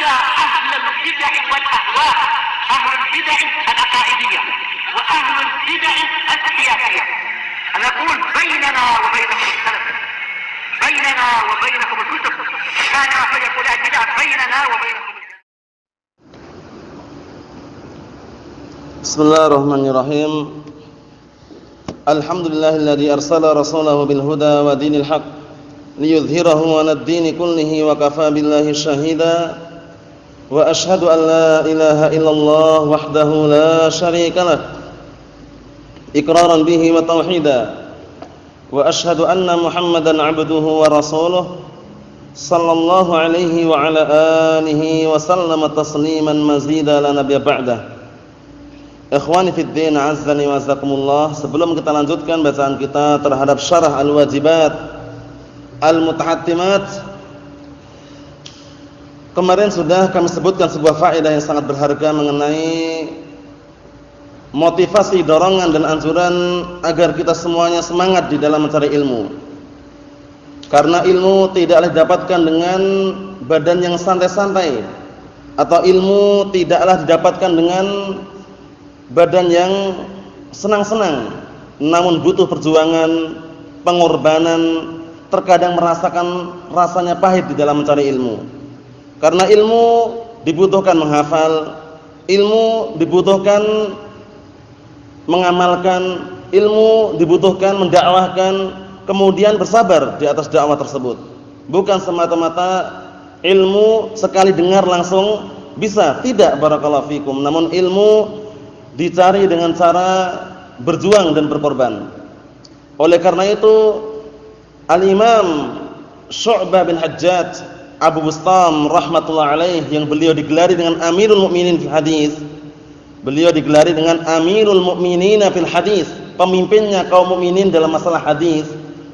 على أهل البدع والأهواء، أهل البدع العقائدية وأهل البدع السياسية. أنا أقول بيننا وبينكم السلف، بيننا وبينكم الكتب، كان فيقول البدع بيننا وبينكم. Bismillahirrahmanirrahim. Alhamdulillahilladzi arsala rasulahu bil huda wa dinil haq liyudhhirahu 'alad dini kullihi wa kafaa billahi shahida. Wa asyhadu an la ilaha illallah wahdahu la syarika lah iqraran bihi wa tauhida. Wa asyhadu anna Muhammadan 'abduhu wa rasuluh sallallahu alaihi wa ala alihi wa sallama tasliman mazida la nabiyya ba'dah. Ikhwani fid din, azzani wa azakumullah. Sebelum kita lanjutkan bacaan kita terhadap syarah al-wajibat al-mutahattimat, kemarin sudah kami sebutkan sebuah faedah yang sangat berharga mengenai motivasi, dorongan dan anjuran agar kita semuanya semangat di dalam mencari ilmu. Karena ilmu tidaklah didapatkan dengan badan yang santai-santai, atau ilmu tidaklah didapatkan dengan badan yang senang-senang, namun butuh perjuangan, pengorbanan, terkadang merasakan rasanya pahit di dalam mencari ilmu. Karena ilmu dibutuhkan menghafal, ilmu dibutuhkan mengamalkan, ilmu dibutuhkan mendakwahkan, kemudian bersabar di atas dakwah tersebut. Bukan semata-mata ilmu sekali dengar langsung bisa, tidak, barakallahu fikum. Namun ilmu dicari dengan cara berjuang dan berkorban. Oleh karena itu Al-Imam Syu'bah bin Hajjaj Abu Bustam rahmatullah alaih, yang beliau digelari dengan Amirul Mukminin fil hadis, beliau digelari dengan Amirul Mukminin fil hadis, pemimpinnya kaum mukminin dalam masalah hadis,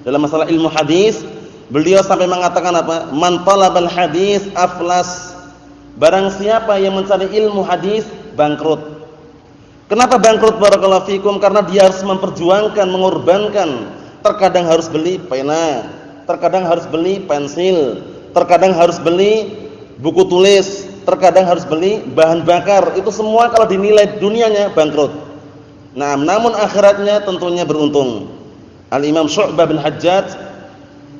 dalam masalah ilmu hadis. Beliau sampai mengatakan apa? Man talabal hadis aflas. Barang siapa yang mencari ilmu hadis bangkrut. Kenapa bangkrut, barakallahu fikum? Karena dia harus memperjuangkan, mengorbankan. Terkadang harus beli pena, terkadang harus beli pensil, terkadang harus beli buku tulis, terkadang harus beli bahan bakar. Itu semua kalau dinilai dunianya bangkrut. Nah, namun akhiratnya tentunya beruntung. Al-Imam Syu'bah bin Hajjaj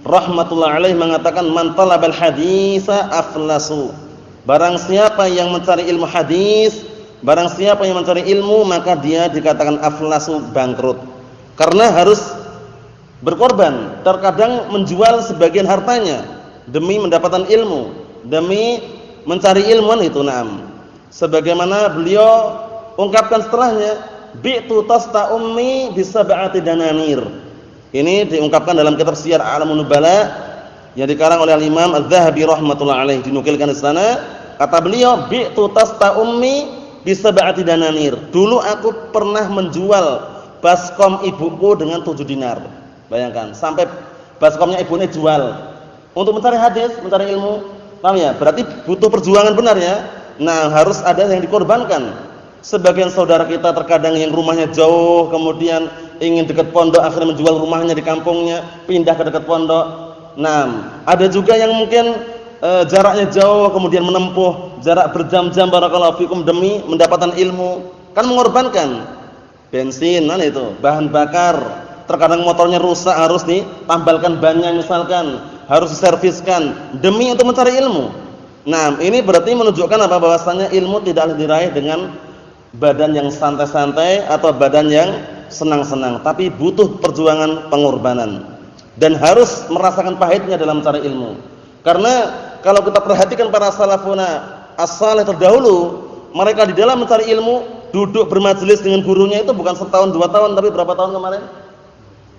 rahmatullah alaih mengatakan man talabal haditsa aflasu. Barang siapa yang mencari ilmu hadis, barang siapa yang mencari ilmu, maka dia dikatakan aflasu, bangkrut. Karena harus berkorban, terkadang menjual sebagian hartanya demi mendapatkan ilmu, demi mencari ilmu itu. Naam. Sebagaimana beliau ungkapkan setelahnya, bi'tu tasta ummi bisab'ati dananir. Ini diungkapkan dalam kitab Siyar A'lamun Nubala yang dikarang oleh Imam Az-Zahabi rahmatullah alaih, dinukilkan di sana. Kata beliau, bi'tu tasta ummi bisab'ati dananir. Dulu aku pernah menjual baskom ibuku dengan 7 dinar. Bayangkan, sampai baskomnya ibunya jual untuk mencari hadis, mencari ilmu. Paham ya? Berarti butuh perjuangan, benar ya? Nah, harus ada yang dikorbankan. Sebagian saudara kita terkadang yang rumahnya jauh, kemudian ingin dekat pondok, akhirnya menjual rumahnya di kampungnya, pindah ke dekat pondok. Nah, ada juga yang mungkin jaraknya jauh, kemudian menempuh jarak berjam-jam, barakallahu fikum, demi mendapatkan ilmu. Kan mengorbankan bensin, itu bahan bakar. Terkadang motornya rusak, harus ditambalkan bannya misalkan, harus diserviskan demi untuk mencari ilmu. Nah, ini berarti menunjukkan apa? Bahwasanya ilmu tidak diraih dengan badan yang santai-santai atau badan yang senang-senang, tapi butuh perjuangan, pengorbanan, dan harus merasakan pahitnya dalam mencari ilmu. Karena kalau kita perhatikan para salafuna as-salih terdahulu, mereka di dalam mencari ilmu duduk bermajelis dengan gurunya itu bukan setahun 2 tahun, tapi berapa tahun kemarin?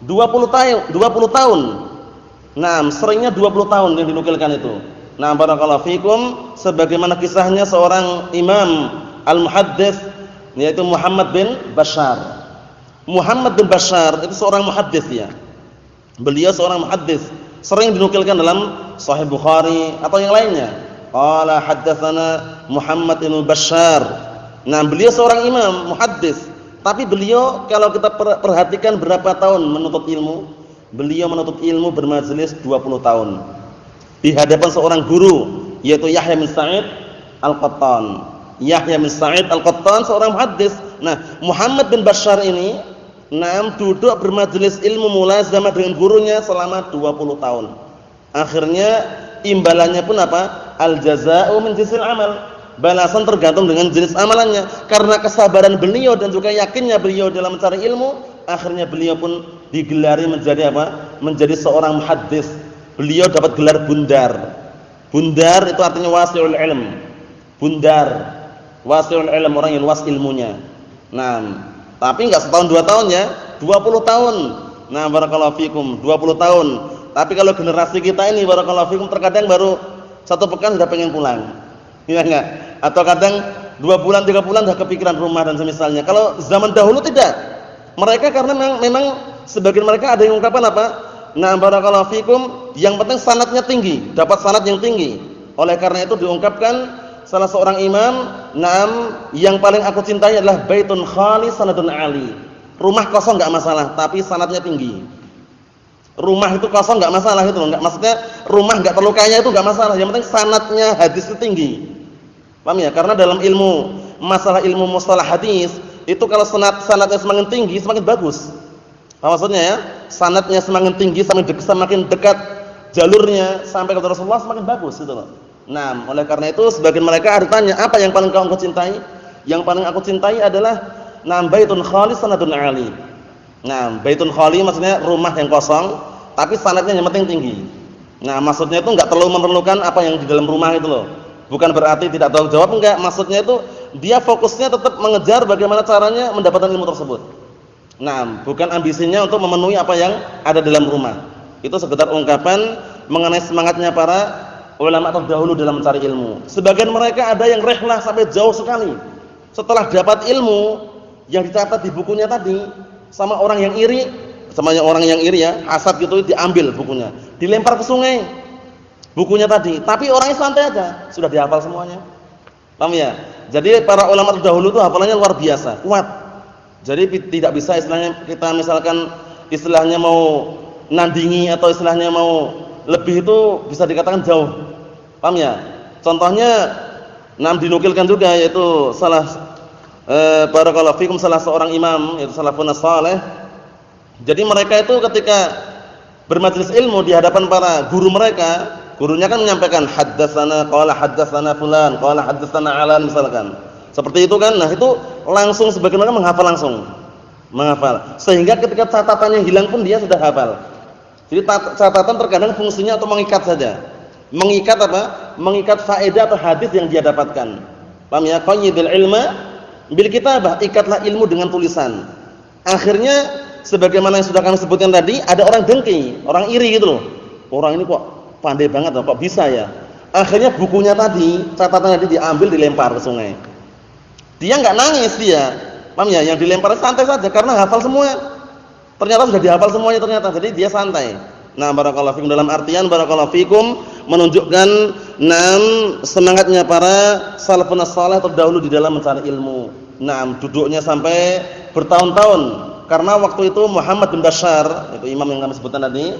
20 tahun. Nah, seringnya 20 tahun yang dinukilkan itu. Nah, barakallahu fikum, sebagaimana kisahnya seorang imam al-muhaddits, yaitu Muhammad bin Bashar. Muhammad bin Bashar itu seorang muhaddits ya. Beliau seorang muhaddits, sering dinukilkan dalam Sahih Bukhari atau yang lainnya. Qala haddatsana Muhammad bin Bashar. Nah, beliau seorang imam muhaddits. Tapi beliau kalau kita perhatikan berapa tahun menuntut ilmu, beliau menuntut ilmu bermajelis 20 tahun. Di hadapan seorang guru yaitu Yahya bin Sa'id Al-Qattan. Yahya bin Sa'id Al-Qattan seorang muhaddis. Nah, Muhammad bin Bashar ini duduk bermajelis ilmu mulazamah dengan gurunya selama 20 tahun. Akhirnya imbalannya pun apa? Al-jazaa'u min jinsil amal. Balasan tergantung dengan jenis amalannya. Karena kesabaran beliau dan juga yakinnya beliau dalam mencari ilmu, akhirnya beliau pun digelari menjadi apa? Menjadi seorang muhaddis. Beliau dapat gelar bundar. Bundar itu artinya wasi'ul ilm. Bundar, wasi'ul ilm, orang yang luas ilmunya. Nah, tapi enggak setahun 2 tahun ya, 20 tahun. Nah, barakallahu fikum, 20 tahun. Tapi kalau generasi kita ini barakallahu fikum terkadang baru 1 pekan sudah pengen pulang. Iya enggak? Atau kadang 2 bulan 3 bulan sudah kepikiran rumah dan semisalnya. Kalau zaman dahulu tidak. Mereka karena memang sebagian mereka ada yang ungkapan apa? Nah, barakallahu fikum, yang penting sanadnya tinggi, dapat sanad yang tinggi. Oleh karena itu diungkapkan salah seorang imam, yang paling aku cintai adalah baitun khali sanadun ali. Rumah kosong enggak masalah, tapi sanadnya tinggi. Rumah itu kosong enggak masalah itu, enggak maksudnya rumah enggak perlu kaya itu enggak masalah, yang penting sanadnya hadis itu tinggi. Paham ya? Karena dalam masalah ilmu mustalah hadis, itu kalau sanadnya semakin tinggi semakin bagus. Apa maksudnya ya? Sanadnya semakin tinggi semakin dekat jalurnya sampai kepada Rasulullah semakin bagus gitu loh. Nah, oleh karena itu sebagian mereka ada tanya, apa yang paling kau cintai? Yang paling aku cintai adalah baitun khali sanadun ali. Nah, baitun khali maksudnya rumah yang kosong tapi sanadnya yang penting tinggi. Nah, maksudnya itu enggak terlalu memerlukan apa yang di dalam rumah itu loh. Bukan berarti tidak tahu jawab, enggak. Maksudnya itu dia fokusnya tetap mengejar bagaimana caranya mendapatkan ilmu tersebut. Nah, bukan ambisinya untuk memenuhi apa yang ada dalam rumah. Itu sekedar ungkapan mengenai semangatnya para ulama terdahulu dalam mencari ilmu. Sebagian mereka ada yang rihlah sampai jauh sekali. Setelah dapat ilmu yang dicatat di bukunya tadi, sama orang yang iri ya, hasad gitu, diambil bukunya, dilempar ke sungai. Bukunya tadi, tapi orangnya santai aja, sudah dihafal semuanya. Paham ya? Jadi para ulama terdahulu itu hafalannya luar biasa, kuat. Jadi tidak bisa istilahnya kita misalkan istilahnya mau nandingi atau istilahnya mau lebih itu bisa dikatakan jauh. Paham ya? Contohnya dinukilkan juga yaitu barakallahu fikum salah seorang imam yaitu salafun saleh. Jadi mereka itu ketika bermajelis ilmu di hadapan para guru mereka, gurunya kan menyampaikan haddatsana qala haddatsana fulan qala haddatsana alan misalkan. Seperti itu kan. Nah, itu langsung sebagian orang menghafal. Sehingga ketika catatannya hilang pun dia sudah hafal. Jadi catatan terkadang fungsinya untuk mengikat saja. Mengikat apa? Mengikat faedah atau hadis yang dia dapatkan. Paham ya? Qayyidul ilma bil kitabah, ikatlah ilmu dengan tulisan. Akhirnya sebagaimana yang sudah kami sebutkan tadi, ada orang dengki, orang iri gitu loh. Orang ini kok pandai banget loh, kok bisa ya? Akhirnya bukunya tadi, catatan tadi diambil dilempar ke sungai. Dia enggak nangis dia. Paham ya? Yang dilempar santai saja karena hafal semua. Ternyata sudah dihafal semuanya ternyata. Jadi dia santai. Nah, barakallahu fikum, dalam artian barakallahu fikum menunjukkan semangatnya para salafun salih terdahulu di dalam mencari ilmu. Duduknya sampai bertahun-tahun. Karena waktu itu Muhammad bin Bashar, itu imam yang kami sebutkan tadi,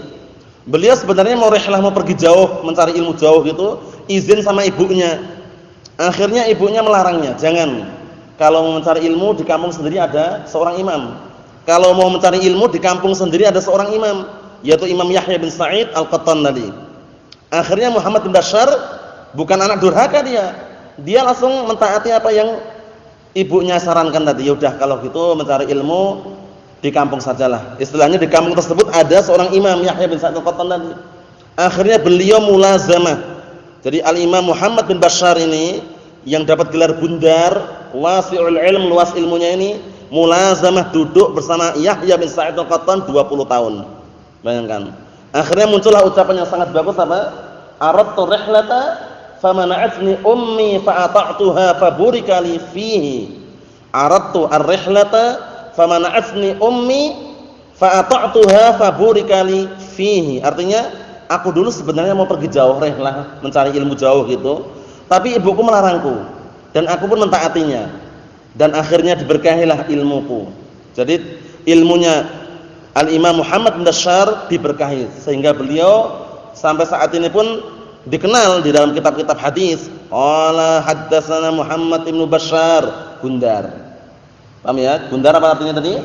beliau sebenarnya mau pergi jauh, mencari ilmu jauh gitu, izin sama ibunya. Akhirnya ibunya melarangnya, jangan. Kalau mau mencari ilmu di kampung sendiri ada seorang imam. Kalau mau mencari ilmu di kampung sendiri ada seorang imam, yaitu Imam Yahya bin Sa'id Al-Qattan tadi. Akhirnya Muhammad bin Bashar bukan anak durhaka dia. Dia langsung mentaati apa yang ibunya sarankan tadi. Ya udah kalau gitu mencari ilmu di kampung sajalah. Istilahnya di kampung tersebut ada seorang imam Yahya bin Sa'id Al-Qattan tadi. Akhirnya beliau mulazamah. Jadi Al-Imam Muhammad bin Bashar ini yang dapat gelar bundar, wasi'ul ilm, luas ilmunya ini, mulazamah duduk bersama Yahya bin Sa'id Al-Qattan 20 tahun. Bayangkan. Akhirnya muncullah ucapan yang sangat bagus apa? Aradtu rihlata famana'atni ummi fa'ata'tuha faburika li fihi. Aradtu ar-rihlata famana'atni ummi fa'ata'tuha faburika li fihi. Artinya aku dulu sebenarnya mau pergi jauh rihlah, mencari ilmu jauh gitu, tapi ibuku melarangku dan aku pun mentaatinya. Dan akhirnya diberkahilah ilmuku. Jadi ilmunya Al-Imam Muhammad bin Bashar diberkahi sehingga beliau sampai saat ini pun dikenal di dalam kitab-kitab hadis. Qala haddatsana Muhammad ibnu Bashar, Gundar. Paham ya? Gundar apa artinya tadi?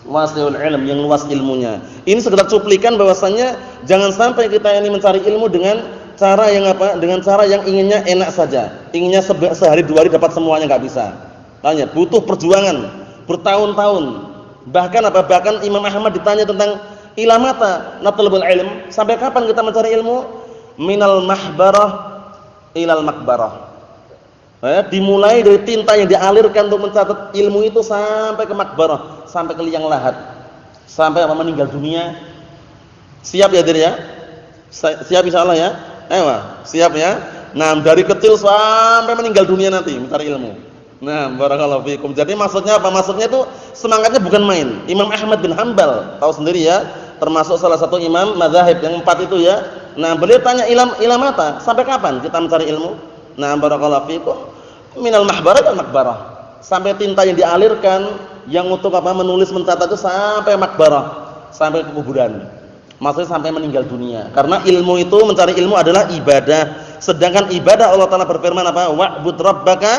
Wasi'ul ilm, yang luas ilmunya. Ini sekedar cuplikan bahwasannya jangan sampai kita ini mencari ilmu dengan cara yang apa? Dengan cara yang inginnya enak saja. Inginnya sehari dua hari dapat semuanya, enggak bisa. Tanya, butuh perjuangan bertahun-tahun. Bahkan apa? Bahkan Imam Ahmad ditanya tentang ila mata natlubul ilm, sampai kapan kita mencari ilmu? Minal mahbarah ilal makbarah. Dimulai dari tinta yang dialirkan untuk mencatat ilmu itu sampai ke makbarah, sampai ke liang lahat, sampai apa? Meninggal dunia. Siap ya dir ya? Siap insyaallah ya? Siap ya? Nah, dari kecil sampai meninggal dunia nanti mencari ilmu. Nah, barakallahu fikum. Jadi maksudnya apa? Maksudnya itu semangatnya bukan main. Imam Ahmad bin Hanbal, tahu sendiri ya, termasuk salah satu imam mazhab yang 4 itu ya. Nah, beliau tanya ilmu mata, sampai kapan kita mencari ilmu? Nah, barakallahu fikum, minal mahbarah dan makbarah. Sampai tinta yang dialirkan yang untuk apa? Menulis mencatat itu sampai makbarah, sampai ke kuburan. Maksudnya sampai meninggal dunia. Karena ilmu itu, mencari ilmu adalah ibadah. Sedangkan ibadah Allah Taala berfirman apa? Wa'bud rabbaka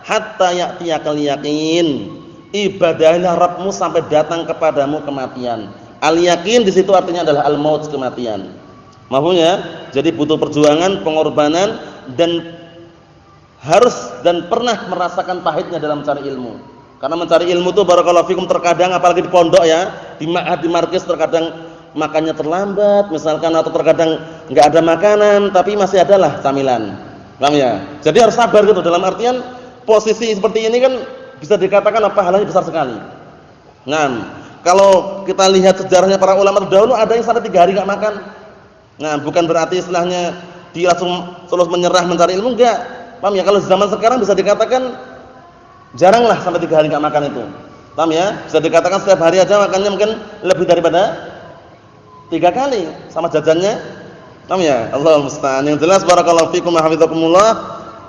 hatta ya'tiyakal yaqin. Ibadahlah Rabbmu sampai datang kepadamu kematian. Al-yaqin di situ artinya adalah al-maut, kematian. Maksudnya, jadi butuh perjuangan, pengorbanan, dan harus dan pernah merasakan pahitnya dalam mencari ilmu. Karena mencari ilmu itu barakallahu fikum terkadang apalagi di pondok ya, di ma'had, di markis terkadang makannya terlambat misalkan, atau terkadang enggak ada makanan tapi masih adalah camilan. Paham ya? Jadi harus sabar gitu, dalam artian posisi seperti ini kan bisa dikatakan pahalanya besar sekali. Nah, kalau kita lihat sejarahnya para ulama terdahulu ada yang sampai 3 hari enggak makan. Nah, bukan berarti istilahnya dia langsung terus menyerah mencari ilmu, enggak. Paham ya? Kalau zaman sekarang bisa dikatakan jaranglah sampai 3 hari enggak makan itu. Paham ya? Bisa dikatakan setiap hari aja makannya mungkin lebih daripada 3 kali sama jajannya. Paham ya? Allahul musta'an. Yang jelas barakallahu fikum wa hafizakumullah.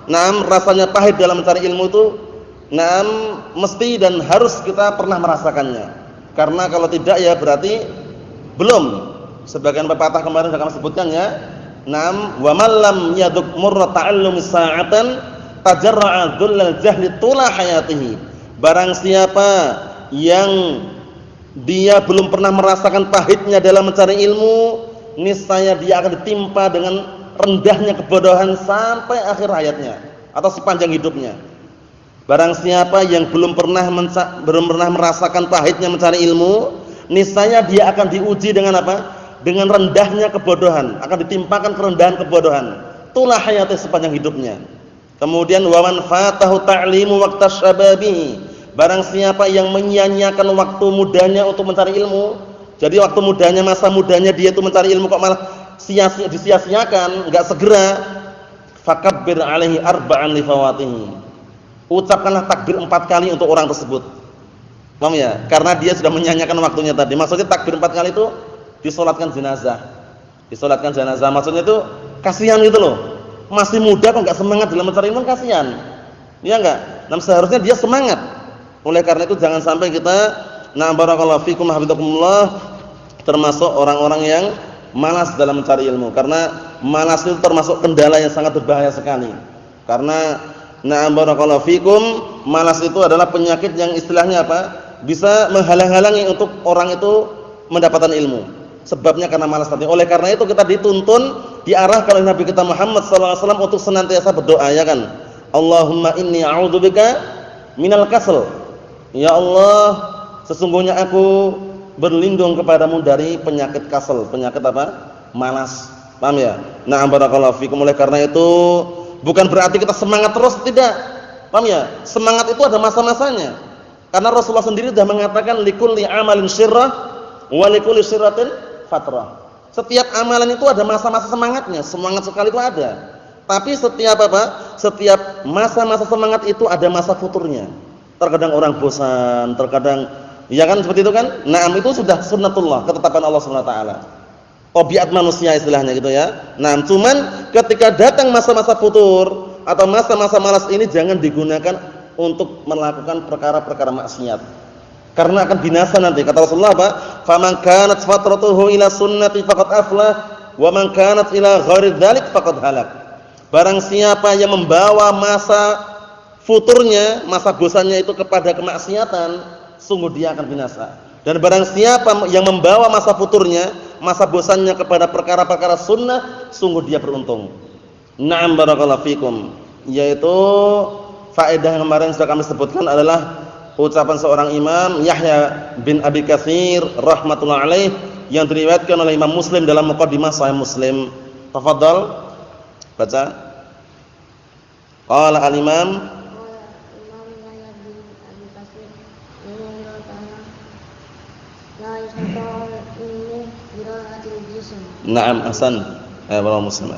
Naam, rasanya pahit dalam mencari ilmu itu naam mesti dan harus kita pernah merasakannya. Karena kalau tidak ya berarti belum. Sebagian pepatah kemarin sudah kami sebutkan ya. Naam, wa man lam yaduk murra ta'allumi sa'atan tajarra'a dhullal jahli tula hayatihi. Barang siapa yang dia belum pernah merasakan pahitnya dalam mencari ilmu, niscaya dia akan ditimpa dengan rendahnya kebodohan sampai akhir hayatnya atau sepanjang hidupnya. Barang siapa yang belum pernah merasakan pahitnya mencari ilmu, niscaya dia akan diuji dengan apa? Dengan rendahnya kebodohan, akan ditimpakan kerendahan kebodohan. Tulah hayatnya sepanjang hidupnya. Kemudian wa man fatahu ta'limu waqta syababi. Barang siapa yang menyia-nyiakan waktu mudanya untuk mencari ilmu, jadi waktu mudanya, masa mudanya dia itu mencari ilmu kok malah disia-siakan, enggak segera, fakabbir alaihi arba'an li fawatihi. Ucapkanlah takbir 4 kali untuk orang tersebut. Paham ya? Karena dia sudah menyia-nyiakan waktunya tadi. Maksudnya takbir 4 kali itu disolatkan jenazah. Disolatkan jenazah maksudnya itu kasihan gitu loh. Masih muda kok enggak semangat dalam mencari ilmu, kasihan. Iya enggak? Nah, seharusnya dia semangat. Oleh karena itu jangan sampai kita barakallahu fikum hafizakumullah termasuk orang-orang yang malas dalam mencari ilmu. Karena malas itu termasuk kendala yang sangat berbahaya sekali. Karena barakallahu fikum, malas itu adalah penyakit yang istilahnya apa? Bisa menghalang-halangi untuk orang itu mendapatkan ilmu. Sebabnya karena malas tadi. Oleh karena itu kita dituntun, diarahkan oleh Nabi kita Muhammad SAW untuk senantiasa berdoa, ya kan? Allahumma inni a'udzubika minal kasal. Ya Allah, sesungguhnya aku berlindung kepadamu dari penyakit kasal. Penyakit apa? Malas. Paham ya? Na'am barakallahu fikum. Oleh karena itu bukan berarti kita semangat terus, tidak. Paham ya? Semangat itu ada masa-masanya. Karena Rasulullah sendiri sudah mengatakan likulli amalin syirrah wa likulli syirratin fatrah. Setiap amalan itu ada masa-masa semangatnya. Semangat sekali itu ada. Tapi setiap apa? Setiap masa-masa semangat itu ada masa futurnya. Terkadang orang bosan, terkadang ya kan seperti itu kan? Naam, itu sudah sunnatullah, ketetapan Allah Subhanahu wa taala. Tabiat manusia istilahnya gitu ya. Nah, cuman ketika datang masa-masa futur atau masa-masa malas ini jangan digunakan untuk melakukan perkara-perkara maksiat. Karena akan binasa nanti. Kata Rasulullah apa? Faman kanat fatratuhu ila sunnati faqad aflah wa man kanat ila ghairi dzalik faqad halak. Barang siapa yang membawa masa futurnya, masa bosannya itu kepada kemaksiatan, sungguh dia akan binasa. Dan barang siapa yang membawa masa futurnya, masa bosannya kepada perkara-perkara sunnah, sungguh dia beruntung. Na'am barakallahu fikum. Yaitu faedah yang kemarin sudah kami sebutkan adalah ucapan seorang imam Yahya bin Abi Katsir rahmatullah alaih yang diriwayatkan oleh Imam Muslim dalam muqaddimah Sahih Muslim. Tafadhal baca. Qala al-imam Naam ahsan. Barakallahu Muslim.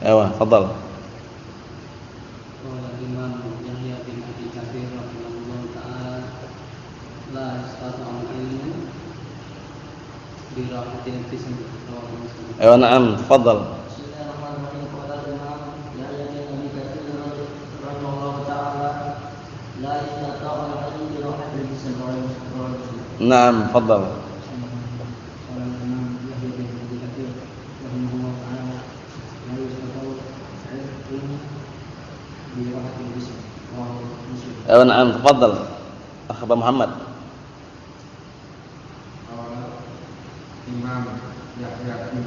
Ewa, fadal. Ewa, naam, fadal. Naam, fadal. Na'am, tafadhal. Akhbar Muhammad. Imam Yahya bin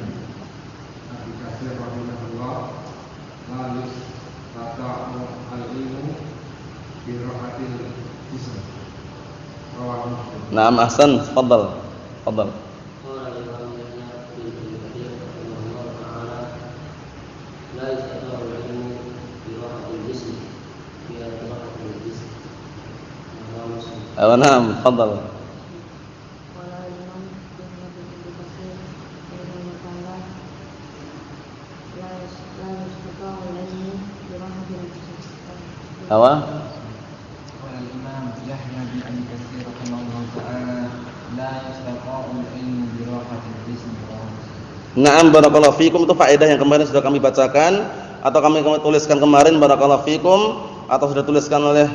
Abi Katsir rahimahullah la yasta'u al-ilmu bi rahatil jism. Rawahu Muslim. Naam, ahsan, tafadhal. Tafadhal. Naam, tafadhal. Apa? Imam Yahya bin Abi Katsir rahimahullah ta'ala la yastaqa'u al-ilmu bi rahatil jism. Naam barakallahu fikum, itu faedah yang kemarin sudah kami bacakan atau kami tuliskan kemarin barakallahu fikum atau sudah tuliskan oleh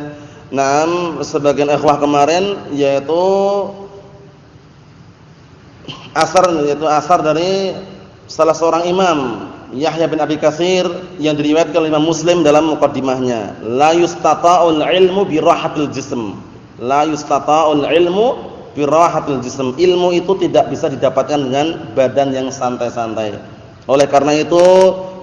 Naam sebagian ikhwah kemarin, yaitu asar dari salah seorang imam Yahya bin Abi Katsir yang diriwayatkan oleh Imam Muslim dalam muqaddimahnya. La yustata'ul ilmu bi rahatil jism. La yustata'ul ilmu bi rahatil jism. Ilmu itu tidak bisa didapatkan dengan badan yang santai-santai. Oleh karena itu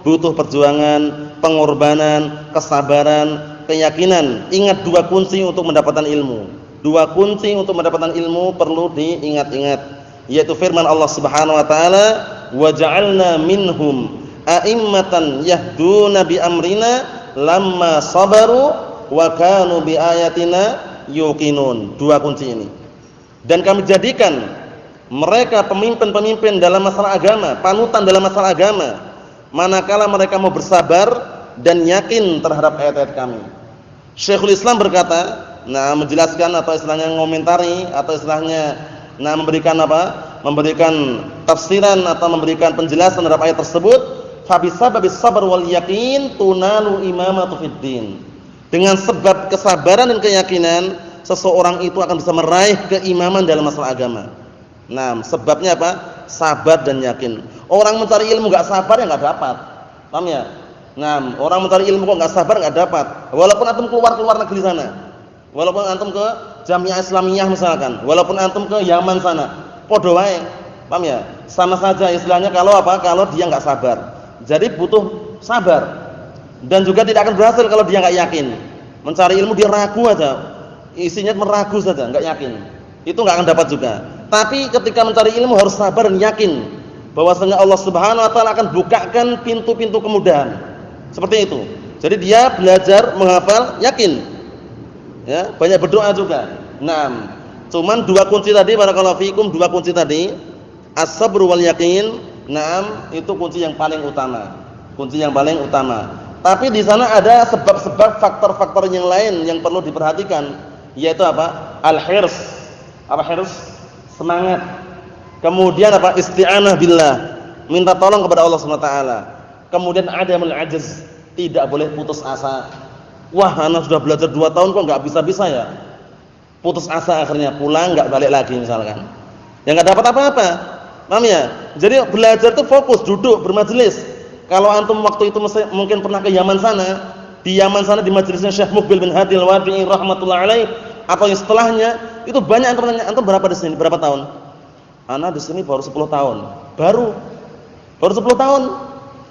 butuh perjuangan, pengorbanan, kesabaran, keyakinan. Ingat dua kunci untuk mendapatkan ilmu. Dua kunci untuk mendapatkan ilmu perlu diingat-ingat, yaitu firman Allah Subhanahu wa taala, "Wa ja'alna minhum a'immatan yahduna bi amrina lamma sabaru wa kanu bi ayatina yuqinun." Dua kunci ini. Dan kami jadikan mereka pemimpin-pemimpin dalam masalah agama, panutan dalam masalah agama, manakala mereka mau bersabar dan yakin terhadap ayat-ayat kami. Syekhul Islam berkata, menjelaskan atau istilahnya ngomentari atau istilahnya memberikan memberikan tafsiran atau memberikan penjelasan terhadap ayat tersebut, fa bisababis sabr wal yaqin tunalu imamatu fid din. Dengan sebab kesabaran dan keyakinan, seseorang itu akan bisa meraih keimaman dalam masalah agama. Sebabnya apa? Sabar dan yakin. Orang mencari ilmu enggak sabar ya enggak dapat. Paham ya? Orang mencari ilmu kok enggak sabar enggak dapat. Walaupun antum keluar negeri sana. Walaupun antum ke Jamiah Islamiyah misalkan, walaupun antum ke Yaman sana, padha wae. Paham ya? Sama saja istilahnya kalau dia enggak sabar. Jadi butuh sabar. Dan juga tidak akan berhasil kalau dia enggak yakin. Mencari ilmu dia ragu aja. Isinya meragu saja, enggak yakin. Itu enggak akan dapat juga. Tapi ketika mencari ilmu harus sabar dan yakin bahwasanya Allah Subhanahu wa taala akan bukakan pintu-pintu kemudahan. Seperti itu. Jadi dia belajar menghafal yakin. Ya, banyak berdoa juga. Cuman dua kunci tadi barakallahu fikum, dua kunci tadi, as-sabr wal yakin, itu kunci yang paling utama. Kunci yang paling utama. Tapi di sana ada sebab-sebab faktor-faktor yang lain yang perlu diperhatikan, yaitu apa? Al-hirs. Apa hirs? Semangat. Kemudian apa? Isti'anah billah. Minta tolong kepada Allah Subhanahu wa taala. Kemudian adamul ajz, tidak boleh putus asa. Wah, anak sudah belajar 2 tahun kok nggak bisa-bisa ya. Putus asa akhirnya, pulang nggak balik lagi misalkan. Ya nggak dapat apa-apa. Paham ya? Jadi belajar itu fokus, duduk, bermajelis. Kalau antum waktu itu mungkin pernah ke Yaman sana, di Yaman sana di majelisnya Syekh Muqbil bin Hadi Al-Wadi'i rahimatullah alaih, atau yang setelahnya, itu banyak antum tanya, antum berapa di sini? Berapa tahun? Ana di sini baru 10 tahun. Baru 10 tahun.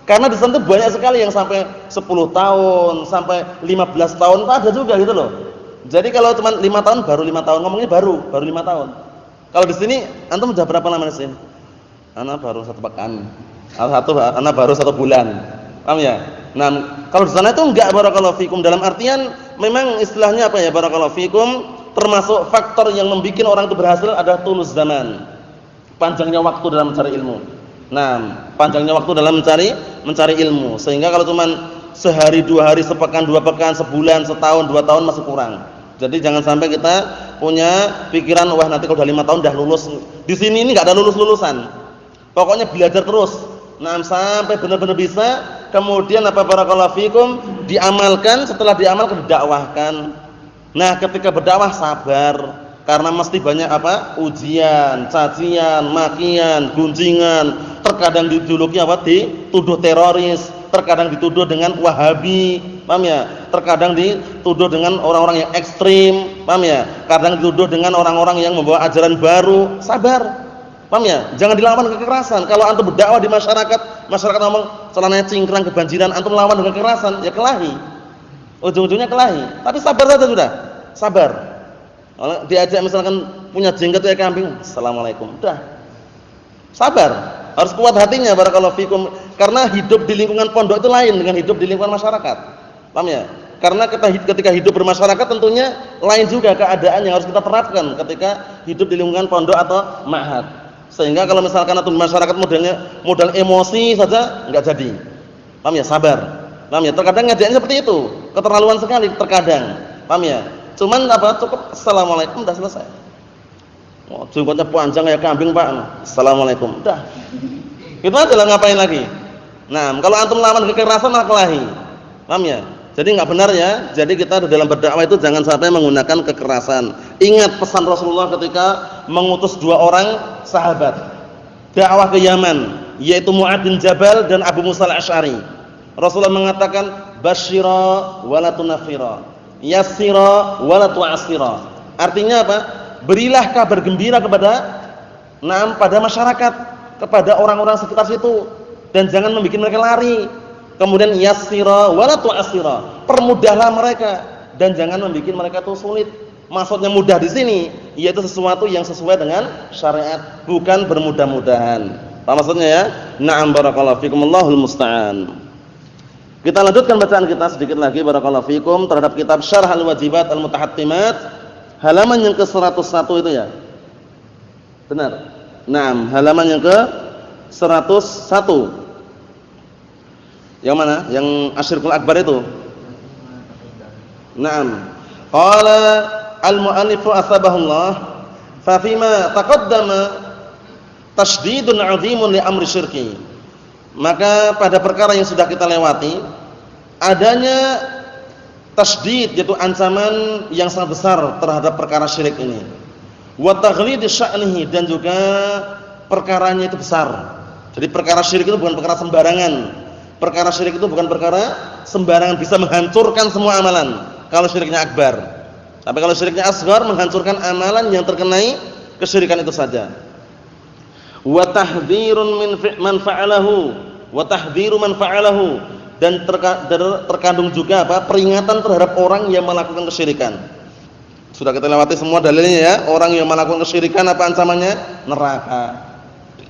Karena di sana banyak sekali yang sampai 10 tahun, sampai 15 tahun, ada juga gitu loh. Jadi kalau cuma 5 tahun, baru 5 tahun, ngomongnya baru 5 tahun. Kalau di sini antum sudah berapa lama di sini? Ana baru 1 pekan. Ana baru 1 bulan. Paham ya? Nah, kalau di sana itu enggak, barakallahu fikum, dalam artian memang istilahnya apa ya, barakallahu fikum, termasuk faktor yang membuat orang itu berhasil adalah tulus zaman. Panjangnya waktu dalam mencari ilmu. Nah, panjangnya waktu dalam mencari ilmu. Sehingga kalau cuma sehari, 2 hari, sepekan, 2 pekan, sebulan, setahun, 2 tahun masih kurang. Jadi jangan sampai kita punya pikiran wah nanti kalau udah 5 tahun dah lulus. Di sini ini enggak ada lulus-lulusan. Pokoknya belajar terus. Nah, sampai benar-benar bisa, kemudian apa barakallahu fikum, diamalkan, setelah diamalkan didakwahkan. Nah, ketika berdakwah sabar. Karena mesti banyak apa? Ujian, cacian, makian, gunjingan. Terkadang dijuluki apa? Dituduh teroris, terkadang dituduh dengan Wahabi, paham ya? Terkadang dituduh dengan orang-orang yang ekstrim, paham ya? Kadang dituduh dengan orang-orang yang membawa ajaran baru. Sabar. Paham ya? Jangan dilawan dengan kekerasan. Kalau antum berdakwah di masyarakat ngomong celananya cingkrang kebanjiran, antum lawan dengan kekerasan, ya kelahi. Ujung-ujungnya kelahi. Tapi sabar saja sudah. Sabar. Kalau diajak misalkan punya jenggot ya kambing, assalamualaikum, udah. Sabar, harus kuat hatinya barakallahu fikum, karena hidup di lingkungan pondok itu lain dengan hidup di lingkungan masyarakat. Paham ya? Karena ketika hidup bermasyarakat tentunya lain juga keadaan yang harus kita terapkan ketika hidup di lingkungan pondok atau ma'had. Sehingga kalau misalkan atau masyarakat modal emosi saja enggak jadi. Paham ya? Sabar. Paham ya? Terkadang ngajaknya seperti itu, keterlaluan sekali terkadang. Paham ya? Cuman apa? Cukup assalamualaikum udah selesai. Oh, jenggotnya panjang kayak kambing, Pak. Assalamualaikum. Udah. Itu aja lah, ngapain lagi? Nah, kalau antum lawan kekerasan malah kelahi. Paham ya? Jadi enggak benar ya. Jadi kita dalam berdakwah itu jangan sampai menggunakan kekerasan. Ingat pesan Rasulullah ketika mengutus 2 orang sahabat dakwah ke Yaman, yaitu Mu'adz bin Jabal dan Abu Musa al-Asy'ari. Rasulullah mengatakan basyira wa la tunafira. Yassira wa la tu'assira. Artinya apa? Berilah kabar gembira pada masyarakat, kepada orang-orang sekitar situ, dan jangan membuat mereka lari. Kemudian yassira wa la tu'assira. Permudahlah mereka dan jangan membuat mereka itu sulit. Maksudnya mudah di sini yaitu sesuatu yang sesuai dengan syariat, bukan bermudah-mudahan. Apa maksudnya ya? Na'am barakallahu fikum, Allahul musta'an. Kita lanjutkan bacaan kita sedikit lagi barakallahu fikum terhadap kitab Syarh Al-Wajibat Al-Mutahattimat, halaman yang ke-101 itu ya. Benar. Naam, halaman yang ke-101. Yang mana? Yang Asyirkul Akbar itu. Naam. Qala al-mu'allifu asbahullah fa fima taqaddama tasydidun 'azimun li amri syirki. Maka pada perkara yang sudah kita lewati adanya tasydid, yaitu ancaman yang sangat besar terhadap perkara syirik ini. Wa taghlid sya'nihi, dan juga perkaranya itu besar. Jadi perkara syirik itu bukan perkara sembarangan. Perkara syirik itu bukan perkara sembarangan, bisa menghancurkan semua amalan kalau syiriknya akbar. Tapi kalau syiriknya asghar menghancurkan amalan yang terkenai kesyirikan itu saja. Wa tahdhirun man fa'alahu wa tahdhiru man fa'alahu, dan terkandung juga apa? Peringatan terhadap orang yang melakukan kesyirikan. Sudah kita lewati semua dalilnya ya. Orang yang melakukan kesyirikan apa ancamannya? Neraka.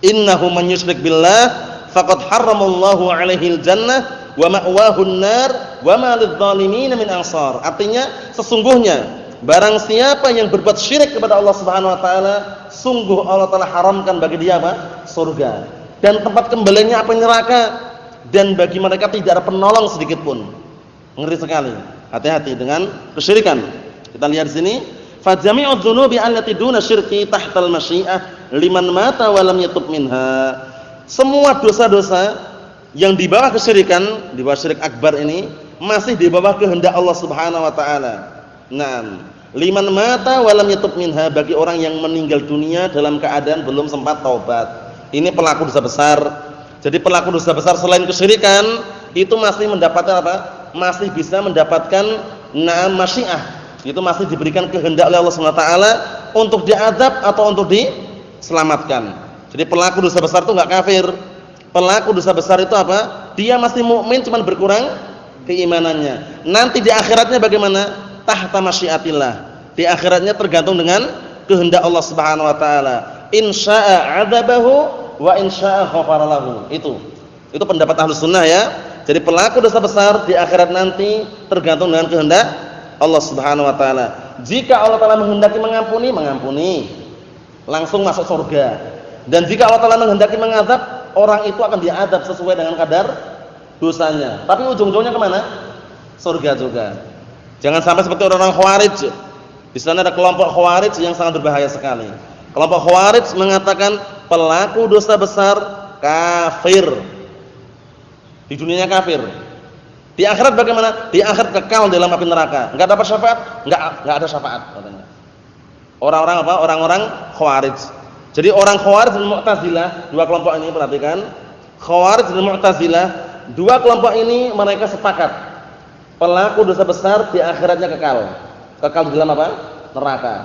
Innahu man yusyrik billah faqad harramallahu 'alaihil jannah wa ma'wahu an-nar wa ma lidh-dhalimin min ansar. Artinya sesungguhnya barang siapa yang berbuat syirik kepada Allah Subhanahu wa taala, sungguh Allah Taala haramkan bagi dia apa? Surga. Dan tempat kembalinya apa? Neraka. Dan bagi mereka tidak ada penolong sedikit pun. Ngeri sekali. Hati-hati dengan kesyirikan. Kita lihat di sini, fa jami'udz dzunubi allati duna syirki tahtal masyiah liman mata wa lam yatub minha. Semua dosa-dosa yang di bawah kesyirikan, di bawah syirik akbar ini, masih di bawah kehendak Allah Subhanahu wa taala. Naam. Liman mata wa lam yatub minha, bagi orang yang meninggal dunia dalam keadaan belum sempat taubat. Ini pelaku dosa besar. Jadi pelaku dosa besar selain kesyirikan itu masih mendapatkan apa? Masih bisa mendapatkan na'am masyiah. Itu masih diberikan kehendak oleh Allah Subhanahu wa taala untuk diazab atau untuk diselamatkan. Jadi pelaku dosa besar itu enggak kafir. Pelaku dosa besar itu apa? Dia masih mukmin, cuman berkurang keimanannya. Nanti di akhiratnya bagaimana? Tahta masyiatillah. Di akhiratnya tergantung dengan kehendak Allah Subhanahu wa taala. Insya'a 'adzabahu wa insya'a ghafara lahu. Itu pendapat Ahlus Sunnah ya. Jadi pelaku dosa besar di akhirat nanti tergantung dengan kehendak Allah Subhanahu wa taala. Jika Allah taala menghendaki mengampuni, mengampuni. Langsung masuk surga. Dan jika Allah taala menghendaki mengazab, orang itu akan diazab sesuai dengan kadar dosanya. Tapi ujung-ujungnya kemana? Surga juga. Jangan sampai seperti orang-orang Khawarij. Di sana ada kelompok Khawarij yang sangat berbahaya sekali. Kelompok Khawarij mengatakan pelaku dosa besar kafir. Di dunianya kafir. Di akhirat bagaimana? Di akhirat kekal dalam api neraka. Enggak dapat syafaat? Enggak ada syafaat katanya. Orang-orang apa? Orang-orang Khawarij. Jadi orang Khawarij dan Mu'tazilah, dua kelompok ini perhatikan. Khawarij dan Mu'tazilah, dua kelompok ini mereka sepakat pelaku dosa besar di akhiratnya kekal. Kekal di dalam apa? Neraka.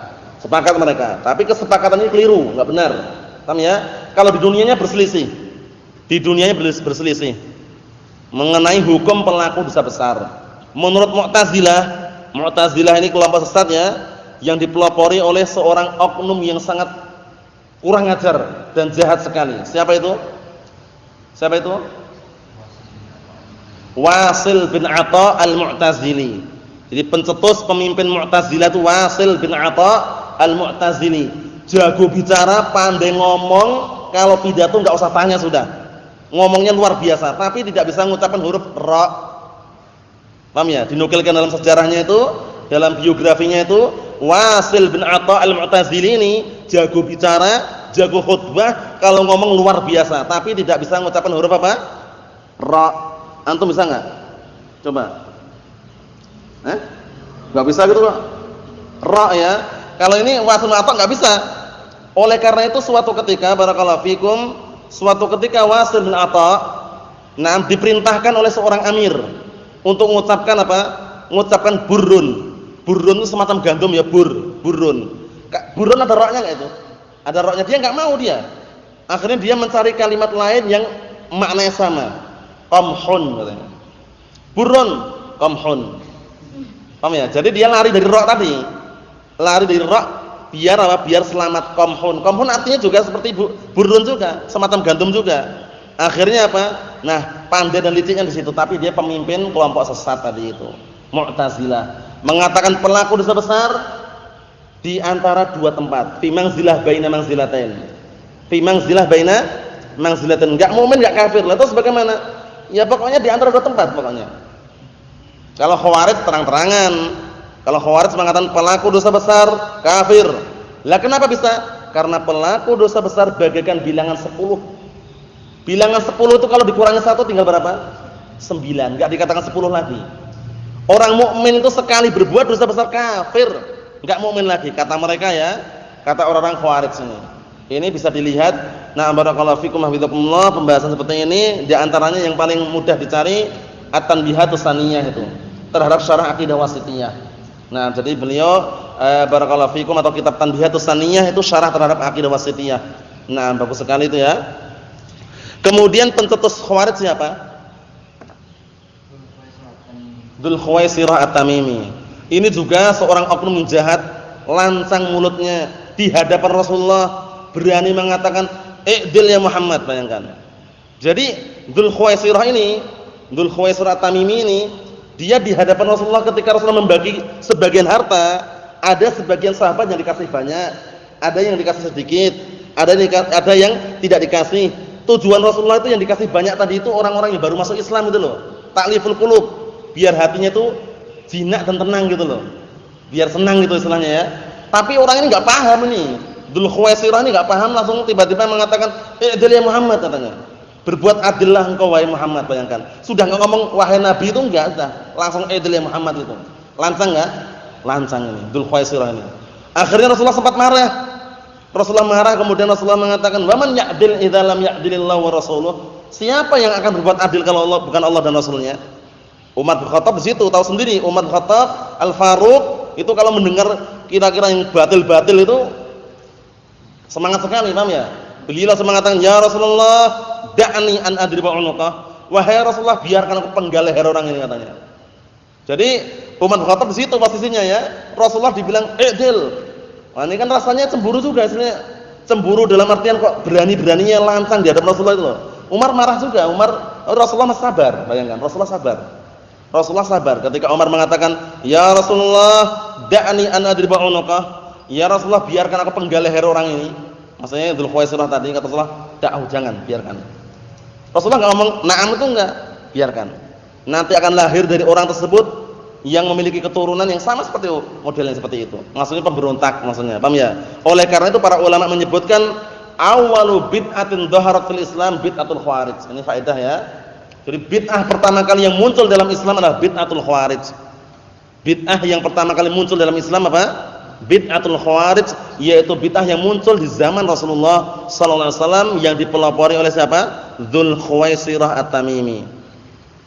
Sepakat mereka. Tapi kesepakatan ini keliru, enggak benar. Paham ya? Kalau di dunianya berselisih. Di dunianya berselisih mengenai hukum pelaku dosa besar. Menurut Mu'tazilah ini kelompok sesat ya, yang dipelopori oleh seorang oknum yang sangat kurang ajar dan jahat sekali. Siapa itu? Siapa itu? Wasil bin Atha al-Mu'tazili. Jadi pencetus pemimpin Mu'tazilah itu Wasil bin Atha al-Mu'tazili. Jago bicara, pandai ngomong, kalau pidato enggak usah tanya sudah. Ngomongnya luar biasa, tapi tidak bisa mengucapkan huruf ra. Paham ya? Dinukilkan dalam sejarahnya itu, dalam biografinya itu, Wasil bin Atha al-Mu'tazili ini jago bicara, jago khutbah, kalau ngomong luar biasa, tapi tidak bisa mengucapkan huruf apa? Ra. Antum bisa enggak? Coba. Enggak bisa gitu kok. Ra ya. Kalau ini Wasil bin Atha enggak bisa. Oleh karena itu suatu ketika barakallahu fikum, suatu ketika Wasil bin Atha diperintahkan oleh seorang amir untuk mengucapkan apa? Mengucapkan burun. Burun itu semacam gandum ya, burun. Burun ada roknya enggak itu? Ada roknya, dia enggak mau dia. Akhirnya dia mencari kalimat lain yang maknanya sama. Qamhun katanya. Burun, qamhun. Paham ya? Jadi dia lari dari rok tadi. Lari dari rok biar apa? Biar selamat. Qamhun. Qamhun artinya juga seperti burun juga, semacam gandum juga. Akhirnya apa? Nah, pandai dan liciknya di situ, tapi dia pemimpin kelompok sesat tadi itu. Mu'tazilah mengatakan pelaku dosa besar di antara dua tempat, fi manzilah baina manzilatain. Fi manzilah baina manzilatain. Enggak mukmin, enggak kafir. Lah terus bagaimana? Ya pokoknya di antara dua tempat pokoknya. Kalau Khawarij terang-terangan. Kalau Khawarij mengatakan pelaku dosa besar kafir. Lah kenapa bisa? Karena pelaku dosa besar bagaikan bilangan 10. Bilangan 10 itu kalau dikurangi 1 tinggal berapa? 9, enggak dikatakan 10 lagi. Orang mukmin itu sekali berbuat dosa besar kafir, enggak mukmin lagi kata mereka ya. Kata orang-orang Khawarij ini. Ini bisa dilihat. Nah, barakallahu fikum hafizakumullah, pembahasan seperti ini di antaranya yang paling mudah dicari At-Tanbihatus Saniyah itu terhadap syarah Aqidah Wasithiyah. Nah, jadi beliau barakallahu fikum atau kitab Tanbihatus Saniyah itu syarah terhadap Aqidah Wasithiyah. Nah, bagus sekali itu ya. Kemudian pencetus Khawarij siapa? Dzul Khuwaisirah At-Tamimi. Ini juga seorang oknum jahat, lancang mulutnya di hadapan Rasulullah, berani mengatakan i'dil ya Muhammad, bayangkan. Jadi Dzul Khuwaisirah ini, Dzul Khuwaisirah At-Tamimi ini, dia di hadapan Rasulullah ketika Rasulullah membagi sebagian harta, ada sebagian sahabat yang dikasih banyak, ada yang dikasih sedikit, ada yang tidak dikasih. Tujuan Rasulullah itu yang dikasih banyak tadi itu orang-orang yang baru masuk Islam itu loh. Ta'liful qulub, biar hatinya itu jinak dan tenang gitu loh. Biar senang gitu istilahnya ya. Tapi orang ini enggak paham ini. Dzul Khuwaisirah ini enggak paham, langsung tiba-tiba mengatakan, "I'dil ya Muhammad," katanya. Berbuat adillah engkau wahai Muhammad, bayangkan. Sudah enggak ngomong wahai Nabi itu enggak ada. Langsung adil ya Muhammad itu. Lancang enggak? Lancang ini, Dzul Khuwaisirah ini. Akhirnya Rasulullah sempat marah. Rasulullah marah, kemudian Rasulullah mengatakan, "Wa man ya'dil idza lam ya'dilillahu wa rasuluh?" Siapa yang akan berbuat adil kalau Allah bukan Allah dan Rasulnya? Umar bin Khattab di situ tahu sendiri, Umar bin Khattab Al-Faruq itu kalau mendengar kira-kira yang batil-batil itu semangat sekali, paham ya? Beliau langsung mengatakan, "Ya Rasulullah, da'ni an adriba 'unuqah." Wahai Rasulullah, biarkan aku penggal leher orang ini, katanya. Jadi Umar bin Khattab di situ posisinya ya. Rasulullah dibilang i'dil. Nah, ini kan rasanya cemburu juga istilahnya. Cemburu dalam artian kok berani-beraninya lancang di hadapan Rasulullah itu loh. Umar marah juga. Rasulullah masih sabar, bayangkan. Rasulullah sabar ketika Umar mengatakan, "Ya Rasulullah, da'ni an adriba 'unuqah." Ya Rasulullah, biarkan aku penggal leher orang ini. Maksudnya Dzul Khuwaisirah tadi, kata Rasulullah, jangan, biarkan." Rasulullah enggak ngomong, "Na'am," itu enggak, biarkan. Nanti akan lahir dari orang tersebut yang memiliki keturunan yang sama seperti modelnya seperti itu. Maksudnya pemberontak maksudnya. Paham ya? Oleh karena itu para ulama menyebutkan awwalu bid'atin dhaharat fil Islam bid'atul khawarij. Ini faedah ya. Jadi bid'ah pertama kali yang muncul dalam Islam adalah bid'atul khawarij. Bid'ah yang pertama kali muncul dalam Islam apa? Bid'atul khawarij, yaitu bid'ah yang muncul di zaman Rasulullah sallallahu alaihi wasallam yang dipelopori oleh siapa? Dzul Khuwaisirah At-Tamimi.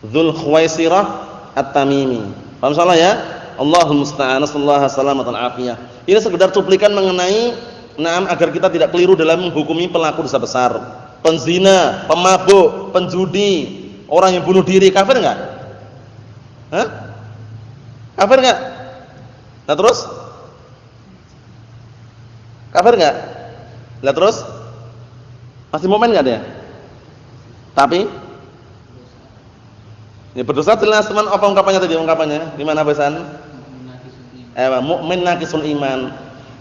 Dzul Khuwaisirah At-Tamimi. Paham salah ya? Allahul musta'an, sallallahu salamatan afiyah. Ini sekedar cuplikan mengenai agar kita tidak keliru dalam menghukumi pelaku dosa besar. Penzina, pemabuk, penjudi, orang yang bunuh diri, kafir enggak? Hah? Kafir enggak? Nah terus? Kafir enggak? Lah terus? Masih mukmin enggak dia? Tapi ya berdosa jelas, teman. Apa ungkapannya tadi? Ungkapannya di mana Basan? Mukmin naqisul iman.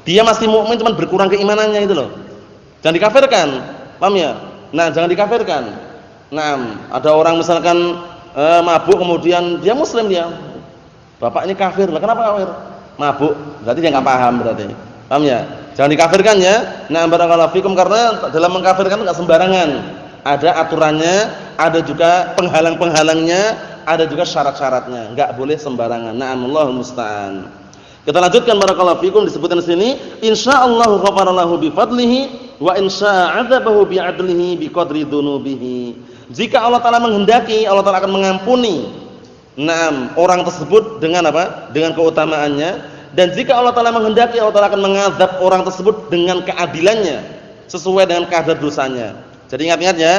Dia masih mukmin, cuman berkurang keimanannya itu loh. Jangan dikafirkan. Paham ya? Nah, jangan dikafirkan. Nah, ada orang misalkan mabuk kemudian dia muslim dia. Bapak ini kafir. Lah kenapa kafir? Mabuk. Berarti dia enggak paham berarti. Paham ya? Jangan dikafirkan ya. Nah, barakallahu fikum, karena dalam mengkafirkan enggak sembarangan. Ada aturannya, ada juga penghalang-penghalangnya, ada juga syarat-syaratnya. Enggak boleh sembarangan. Na'amallahul musta'an. Kita lanjutkan barakallahu fikum, disebutkan di sini, insyaallah ghafara lahu bi fadlihi wa insya'a 'adzabahu bi 'adlihi bi qadri dzunubihi. Jika Allah Taala menghendaki, Allah Taala akan mengampuni orang tersebut dengan apa? Dengan keutamaannya. Dan jika Allah Taala menghendaki, Allah Taala akan mengazab orang tersebut dengan keadilannya sesuai dengan kadar dosanya. Jadi ingat-ingat ya,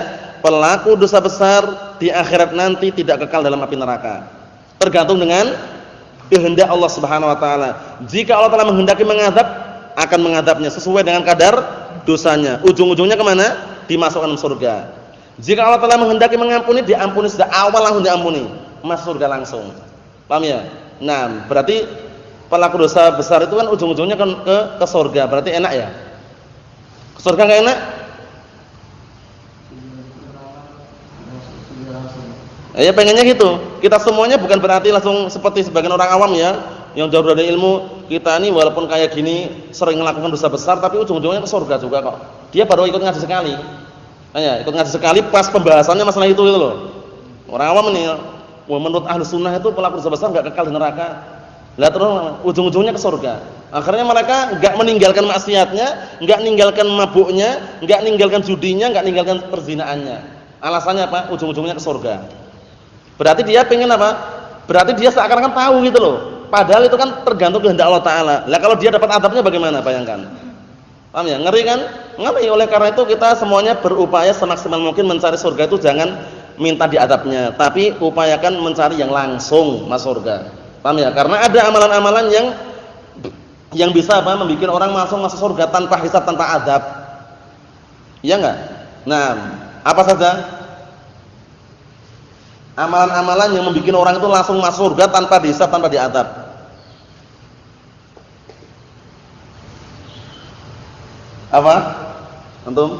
pelaku dosa besar di akhirat nanti tidak kekal dalam api neraka. Tergantung dengan kehendak Allah Subhanahu wa taala. Jika Allah Taala menghendaki mengadab, akan mengadabnya sesuai dengan kadar dosanya. Ujung-ujungnya kemana? Dimasukkan surga. Jika Allah Taala menghendaki mengampuni, diampuni sejak awal, langsung diampuni, masuk surga langsung. Paham ya? Nah, berarti pelaku dosa besar itu kan ujung-ujungnya kan ke surga. Berarti enak ya? Ke surga enggak enak? Ya pengennya gitu. Kita semuanya bukan berarti langsung seperti sebagian orang awam ya, yang jauh dari ilmu. Kita ini walaupun kayak gini sering melakukan dosa besar, tapi ujung-ujungnya ke surga juga kok. Dia baru ikut ngaji sekali. Ya, ikut ngaji sekali pas pembahasannya masalah itu loh. Orang awam ini, menurut ahlu sunnah itu pelaku dosa besar nggak kekal di neraka. Lah terus ujung-ujungnya ke surga. Akhirnya mereka nggak meninggalkan maksiatnya, nggak meninggalkan mabuknya, nggak meninggalkan judinya, nggak meninggalkan perzinaannya. Alasannya apa? Ujung-ujungnya ke surga. Berarti dia pengen apa? Berarti dia seakan-akan tahu gitu loh. Padahal itu kan tergantung kehendak Allah Taala. Lah kalau dia dapat adabnya bagaimana? Bayangkan. Paham ya? Ngeri kan? Ngeri. Oleh karena itu kita semuanya berupaya semaksimal mungkin mencari surga itu jangan minta diadabnya, tapi upayakan mencari yang langsung masuk surga. Paham ya? Karena ada amalan-amalan yang bisa apa? Membuat orang langsung masuk surga tanpa hisab, tanpa adab. Iya enggak? Nah, apa saja? Amalan-amalan yang membuat orang itu langsung masuk surga tanpa dihisab, tanpa diadab. Apa? Antum?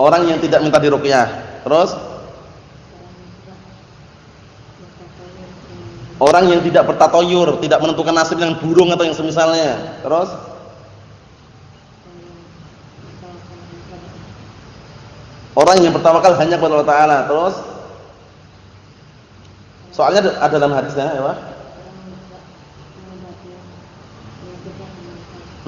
Orang yang tidak minta diruqyah. Terus? Orang yang tidak bertatoyur, tidak menentukan nasib dengan burung atau yang semisalnya. Terus? Orang yang bertawakal hanya kepada Allah Taala. Terus soalnya ada dalam hadisnya ya, Pak.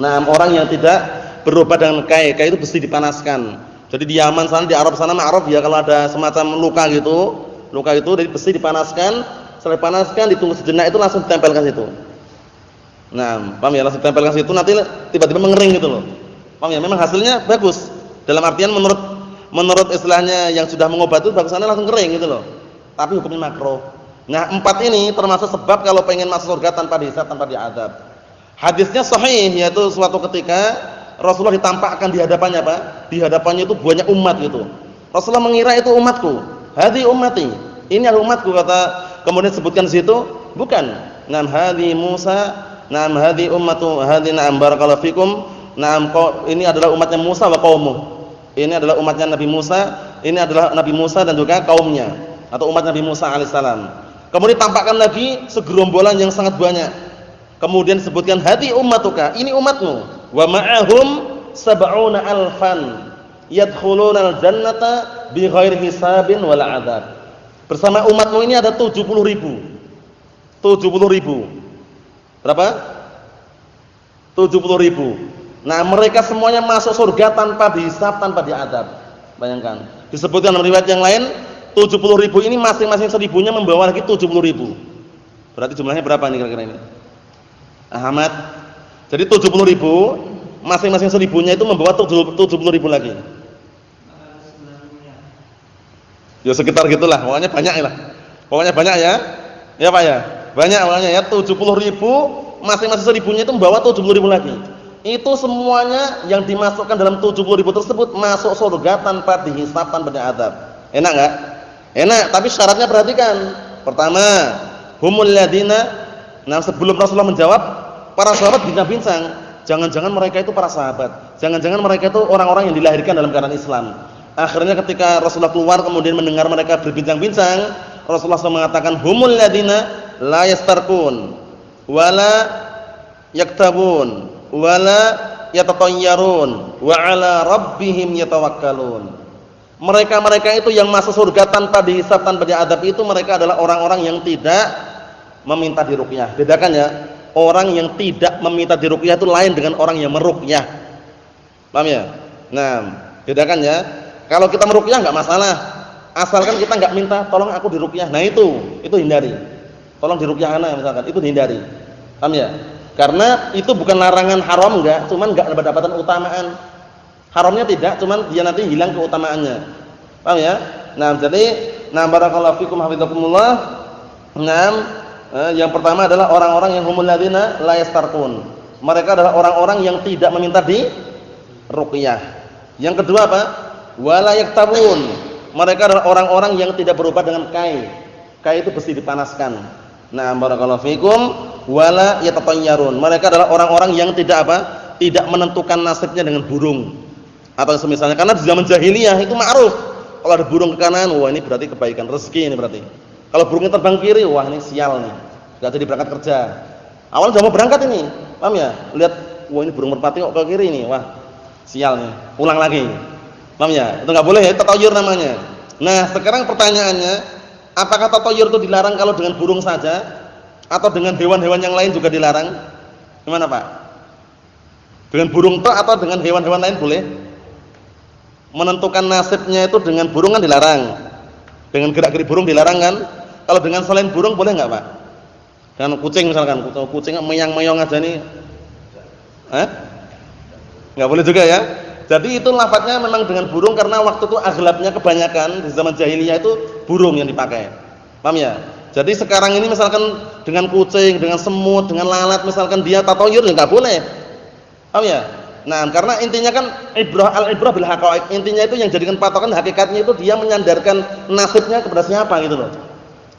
Nah, orang yang tidak berobat dengan kai itu besi dipanaskan. Jadi di Yaman sana, di Arab sana ma'ruf ya, kalau ada semacam luka itu dari besi dipanaskan, setelah dipanaskan ditunggu sejenak itu langsung ditempelkan situ. Nah, paham ya, langsung ditempelkan situ nanti tiba-tiba mengering gitu loh. Paham ya? Memang hasilnya bagus. Dalam artian menurut istilahnya yang sudah mengobati itu bagusnya langsung kering gitu loh. Tapi hukumnya makruh. Nah, 4 ini termasuk sebab kalau pengen masuk surga tanpa dihisab, tanpa diadab. Hadisnya sahih, yaitu suatu ketika Rasulullah ditampakkan di hadapannya apa? Di hadapannya itu banyak umat gitu. Rasulullah mengira itu umatku. Hadhi ummati. Ini adalah umatku, kata, kemudian sebutkan di situ, bukan. Nam hadhi Musa, nam hadhi ummatu, hadhi na'am barakallahu fikum. Naam, ini adalah umatnya Musa wa qaumuh. Ini adalah umatnya Nabi Musa, ini adalah Nabi Musa dan juga kaumnya atau umat Nabi Musa alaihissalam. Kemudian tampakkan lagi segerombolan yang sangat banyak. Kemudian sebutkan hadi ummatuka, ini umatmu. Wa ma'ahum sab'una alfan yadkhuluna al-jannata bighairi hisabin wala adzab. Bersama umatmu ini ada 70.000. 70.000. Berapa? 70.000. Nah, mereka semuanya masuk surga tanpa dihisab, tanpa diadab. Bayangkan. Disebutkan dalam riwayat yang lain, 70.000 ini masing-masing 1000-nya membawa lagi 70.000. Berarti jumlahnya berapa nih kira-kira ini? Ahmad. Jadi 70.000, masing-masing 1000-nya itu membawa 70.000 lagi. Ya sekitar gitulah, pokoknya banyak lah. Pokoknya banyak ya. Ya Pak ya. Banyak pokoknya ya, 70.000, masing-masing 1000-nya itu membawa 70.000 lagi. Itu semuanya yang dimasukkan dalam 70.000 tersebut masuk surga tanpa dihisab, tanpa diadab. Enak enggak? Enak, tapi syaratnya perhatikan. Pertama, humul ladina. Nah, sebelum Rasulullah menjawab, para sahabat bincang-bincang, jangan-jangan mereka itu para sahabat. Jangan-jangan mereka itu orang-orang yang dilahirkan dalam keadaan Islam. Akhirnya ketika Rasulullah keluar kemudian mendengar mereka berbincang-bincang, Rasulullah SAW mengatakan, humul ladina la yastarqun wala yaktabun wala yatatayyarun wa ala rabbihim yatawakkalun. Mereka-mereka itu yang masuk surga tanpa dihisab, tanpa diadab, itu mereka adalah orang-orang yang tidak meminta diruqyah. Bedakan ya, orang yang tidak meminta diruqyah itu lain dengan orang yang meruqyah. Paham ya? Nah, bedakan ya. Kalau kita meruqyah enggak masalah, asalkan kita enggak minta tolong aku diruqyah. Nah, itu hindari. Tolong diruqyah ana misalkan, itu dihindari. Paham ya? Karena itu bukan larangan haram enggak, cuman enggak mendapatkan utamaan. Haramnya tidak, cuman dia nanti hilang keutamaannya. Paham ya? Nah, jadi barakallahu fikum hafizakumullah. Yang pertama adalah orang-orang yang humul ladina la yastarqun. Mereka adalah orang-orang yang tidak meminta di ruqyah. Yang kedua apa? Wala yaktabun. Mereka adalah orang-orang yang tidak berobat dengan kai. Kai itu besi dipanaskan. Nah, barakallahu fikum. Wala yatatayyarun. Mereka adalah orang-orang yang tidak apa? Tidak menentukan nasibnya dengan burung. Atau semisalnya, karena di zaman jahiliyah itu ma'ruf. Kalau ada burung ke kanan, wah ini berarti kebaikan, rezeki ini berarti. Kalau burungnya terbang kiri, wah ini sial nih, enggak jadi berangkat kerja. Awal udah mau berangkat ini, paham ya? Lihat, wah ini burung merpati kok ke kiri nih, wah sial nih, pulang lagi. Paham ya? Itu enggak boleh ya, tatayur namanya. Nah, sekarang pertanyaannya, apakah tatayur itu dilarang kalau dengan burung saja atau dengan hewan-hewan yang lain juga dilarang? Gimana, Pak? Dengan burung tok atau dengan hewan-hewan lain boleh? Menentukan nasibnya itu dengan burung kan dilarang. Dengan gerak-gerik burung dilarang kan? Kalau dengan selain burung boleh enggak, Pak? Dengan kucing misalkan, kucing meyang-meyong aja nih. Enggak boleh juga ya. Jadi itu lafadznya memang dengan burung karena waktu itu aghlabnya kebanyakan di zaman jahiliyah itu burung yang dipakai. Paham ya? Jadi sekarang ini misalkan dengan kucing, dengan semut, dengan lalat misalkan dia tatayur ya enggak boleh. Paham ya? Nah, karena intinya kan al-ibrah bil haqaiq. Intinya itu yang jadikan patokan hakikatnya itu dia menyandarkan nasibnya kepada siapa gitu loh.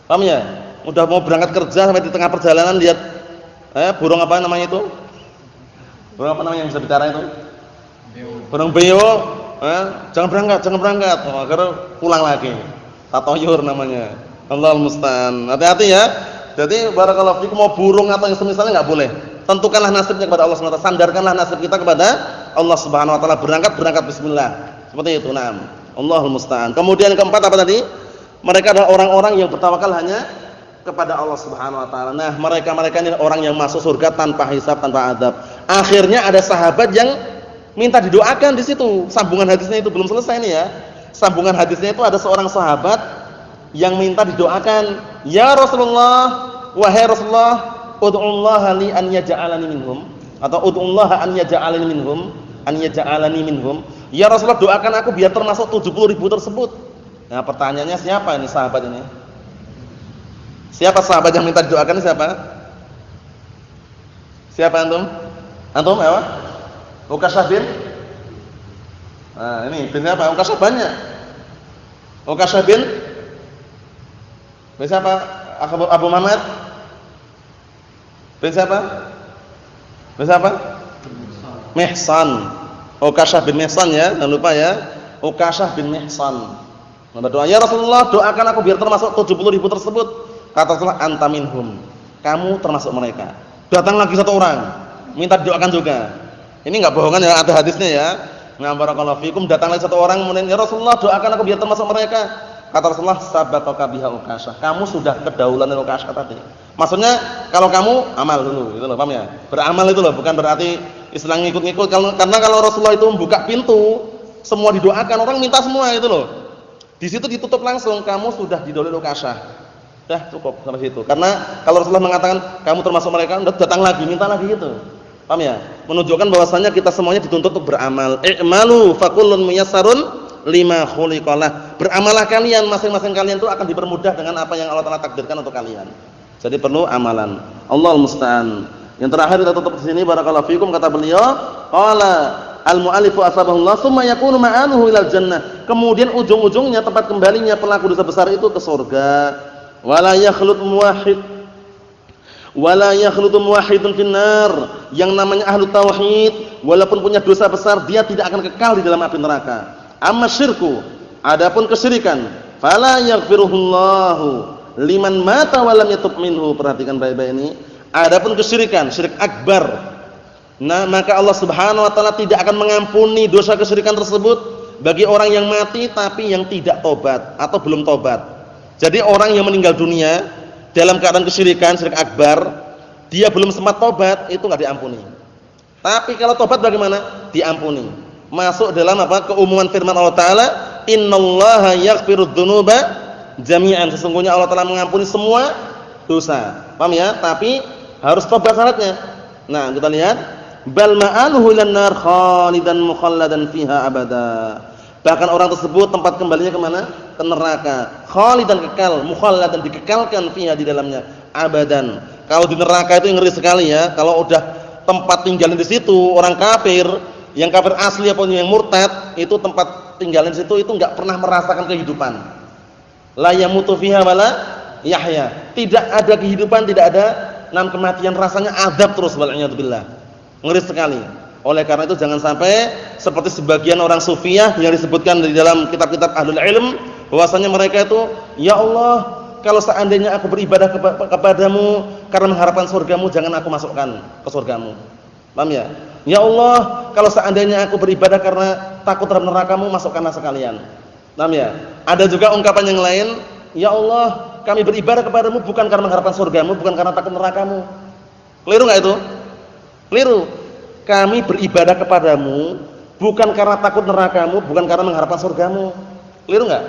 Paham ya? Udah mau berangkat kerja sampai di tengah perjalanan lihat burung apa namanya itu? Burung apa namanya yang bisa bicara itu? Burung beo. Jangan berangkat. Oh, akhirnya pulang lagi. Tatayur namanya. Allahul musta'an. Hati-hati ya. Jadi barakallahu fikum, mau burung atau yang semisalnya enggak boleh. Tentukanlah nasibnya kepada Allah Subhanahu wa taala, sandarkanlah nasib kita kepada Allah Subhanahu wa taala. Berangkat bismillah. Seperti itu, na'am. Allahul musta'an. Kemudian keempat apa tadi? Mereka adalah orang-orang yang bertawakal hanya kepada Allah Subhanahu wa taala. Nah, mereka-mereka ini orang yang masuk surga tanpa hisab, tanpa azab. Akhirnya ada sahabat yang minta didoakan di situ. Sambungan hadisnya itu belum selesai nih ya. Sambungan hadisnya itu ada seorang sahabat yang minta didoakan, "Ya Rasulullah, wahai Rasulullah, ud'ullaha li an yaj'alani minhum." Atau ud'ullaha an yaj'alani minhum, an yaj'alani minhum. Ya Rasulullah, doakan aku biar termasuk 70.000 tersebut. Nah, pertanyaannya siapa ini sahabat ini? Siapa sahabat yang minta didoakan, siapa? Siapa antum? Antum apa? Ukashah bin? Nah, ini bin apa? Ukashah banyak. Ukashah bin? Bin siapa? Abu Muhammad? Bin siapa? Bin siapa? Mihsan. Ukashah bin Mihsan ya, jangan lupa ya. Ukashah bin Mihsan. Berdoa, "Ya Rasulullah, doakan aku biar termasuk 70.000 tersebut." Kata Rasulullah, "Anta minhum." Kamu termasuk mereka. Datang lagi satu orang, minta didoakan juga. Ini enggak bohongan ya, ada hadisnya ya. Nah, barakallahu fikum, datang lagi satu orang kemudian, "Ya Rasulullah, doakan aku biar termasuk mereka." Kata Rasulullah, "Sabaqaka biha Ukashah." Kamu sudah kedahuluan Ukashah tadi. Maksudnya kalau kamu amal dulu, gitu loh, paham ya? Beramal itu loh, bukan berarti istilah ngikut-ngikut. Karena kalau Rasulullah itu membuka pintu, semua didoakan, orang minta semua itu loh. Di situ ditutup langsung, kamu sudah didahului Ukashah. Dah cukup sampai situ. Karena kalau Rasulullah mengatakan kamu termasuk mereka, datang lagi, minta lagi gitu. Paham ya? Menunjukkan bahwasanya kita semuanya dituntut untuk beramal. I'malu fakullun muyassarun lima khuliqalah. Beramalah kalian, masing-masing kalian itu akan dipermudah dengan apa yang Allah Taala takdirkan untuk kalian. Jadi perlu amalan. Allahul musta'an. Yang terakhir kita tutup di sini, barakallahu fikum, kata beliau, qala al-mu'allifu asbahullah tsumma yakunu ma'anuhu ilal jannah. Kemudian ujung-ujungnya tempat kembalinya pelaku dosa besar itu ke surga. Wala yakhlut muwahhidun finnar. Yang namanya ahlu tauhid walaupun punya dosa besar dia tidak akan kekal di dalam api neraka. Amma syirku, adapun kesyirikan, fala yaghfiruhullahu liman mata wa lam yatub minhu. Perhatikan baik-baik ini. Adapun kesyirikan, syirik akbar, nah maka Allah Subhanahu wa taala tidak akan mengampuni dosa kesyirikan tersebut bagi orang yang mati tapi yang tidak tobat atau belum tobat. Jadi orang yang meninggal dunia dalam keadaan kesyirikan, syirik akbar, dia belum sempat tobat, itu enggak diampuni. Tapi kalau tobat bagaimana? Diampuni. Masuk dalam apa? Keumuman firman Allah Taala, "Innallaha yaghfirudz dzunuba jami'an." Sesungguhnya Allah Taala mengampuni semua dosa. Paham ya? Tapi harus tobat syaratnya. Nah, kita lihat, "Bal ma'aluhu ilan nar khalidan mukhalladan fiha abada." Bahkan orang tersebut tempat kembalinya kemana? Ke neraka. Khalidan, kekal, mukhalladan, dikekalkan fiha, di dalamnya, abadan. Kalau di neraka itu ngeri sekali ya. Kalau udah tempat tinggalin di situ orang kafir, yang kafir asli ataupun yang murtad, itu tempat tinggalin di situ itu enggak pernah merasakan kehidupan. La yamutu fiha wala yahya. Tidak ada kehidupan, tidak ada kematian, rasanya azab terus, wal'iyadzubillah. Ngeri sekali. Oleh karena itu jangan sampai seperti sebagian orang sufiyah yang disebutkan di dalam kitab-kitab ahlul ilm, bahwasanya mereka itu, "Ya Allah, kalau seandainya aku beribadah kepadamu karena mengharapkan surgamu, jangan aku masukkan ke surgamu." Paham ya? "Ya Allah, kalau seandainya aku beribadah karena takut terhadap nerakamu, masukkanlah sekalian." Paham ya? Ada juga ungkapan yang lain, "Ya Allah, kami beribadah kepadamu bukan karena mengharapkan surgamu, bukan karena takut nerakamu." Keliru enggak itu? Keliru. Kami beribadah kepadamu bukan karena takut nerakamu, bukan karena mengharapkan surgamu. Keliru enggak?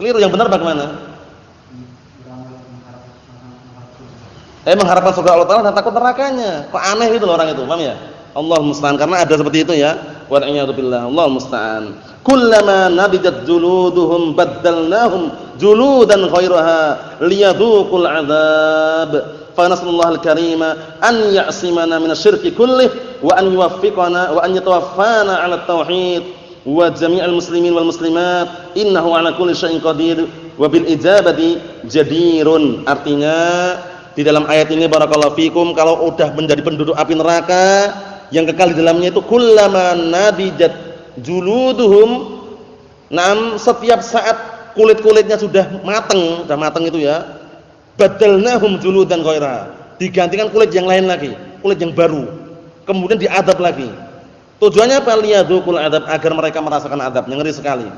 Keliru. Yang benar bagaimana? Mengharapkan surga Allah Taala dan takut nerakanya. Kok aneh gitu loh orang itu, paham ya? Allahul musta'an, karena ada seperti itu ya. Wa a'udzubillah. Allahul musta'an. Kullama nabijat juluduhum baddalnahum juludan ghairaha liyadhuqul 'adzab. Fa nasallallahu al-karima an ya'simana minasyirki kullih wa an yuwaffiqana wa an yatawaffana 'ala at-tauhid wa jami'al muslimin wal muslimat innahu 'ala kulli syai'in qadir wa bil ijabati jadirun. Artinya di dalam ayat ini, barakallahu fikum, kalau udah menjadi penduduk api neraka yang kekal di dalamnya itu, kullama nadijat juluduhum, setiap saat kulit-kulitnya sudah matang itu ya, badalnahum juludan ghaira, digantikan kulit yang lain lagi, kulit yang baru, kemudian diadab lagi. Tujuannya apa? Liyadzuqul adzab, agar mereka merasakan adab yang ngeri sekali.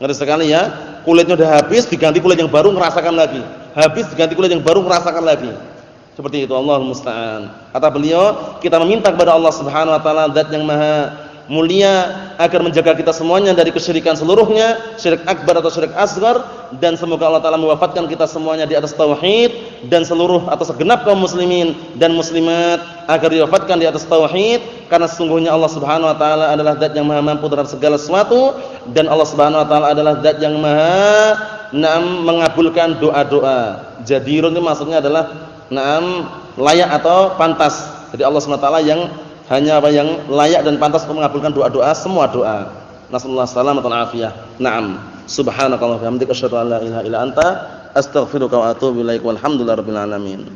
Ngeri sekali ya. Kulitnya udah habis diganti kulit yang baru ngerasakan lagi. Habis diganti kulit yang baru ngerasakan lagi. Seperti itu, Allahul musta'an. Kata beliau, kita meminta kepada Allah Subhanahu wa taala, Zat yang Maha Mulia, agar menjaga kita semuanya dari kesyirikan seluruhnya, syirik akbar atau syirik asghar, dan semoga Allah taala mewafatkan kita semuanya di atas tauhid, dan seluruh atau segenap kaum muslimin dan muslimat agar diwafatkan di atas tauhid, karena sesungguhnya Allah Subhanahu wa taala adalah Zat yang Maha mampu terhadap segala sesuatu, dan Allah Subhanahu wa taala adalah Zat yang Maha mengabulkan doa-doa. Jadirun itu maksudnya adalah layak atau pantas. Jadi Allah Subhanahu wa taala yang hanya apa yang layak dan pantas untuk mengabulkan doa-doa, semua doa. Nasallahu salamatan afiyah. Naam. Subhanakallahumma wa bihamdika asyhadu an la ilaha illa anta astaghfiruka wa atubu ilaik. Walhamdulillahirabbil alamin.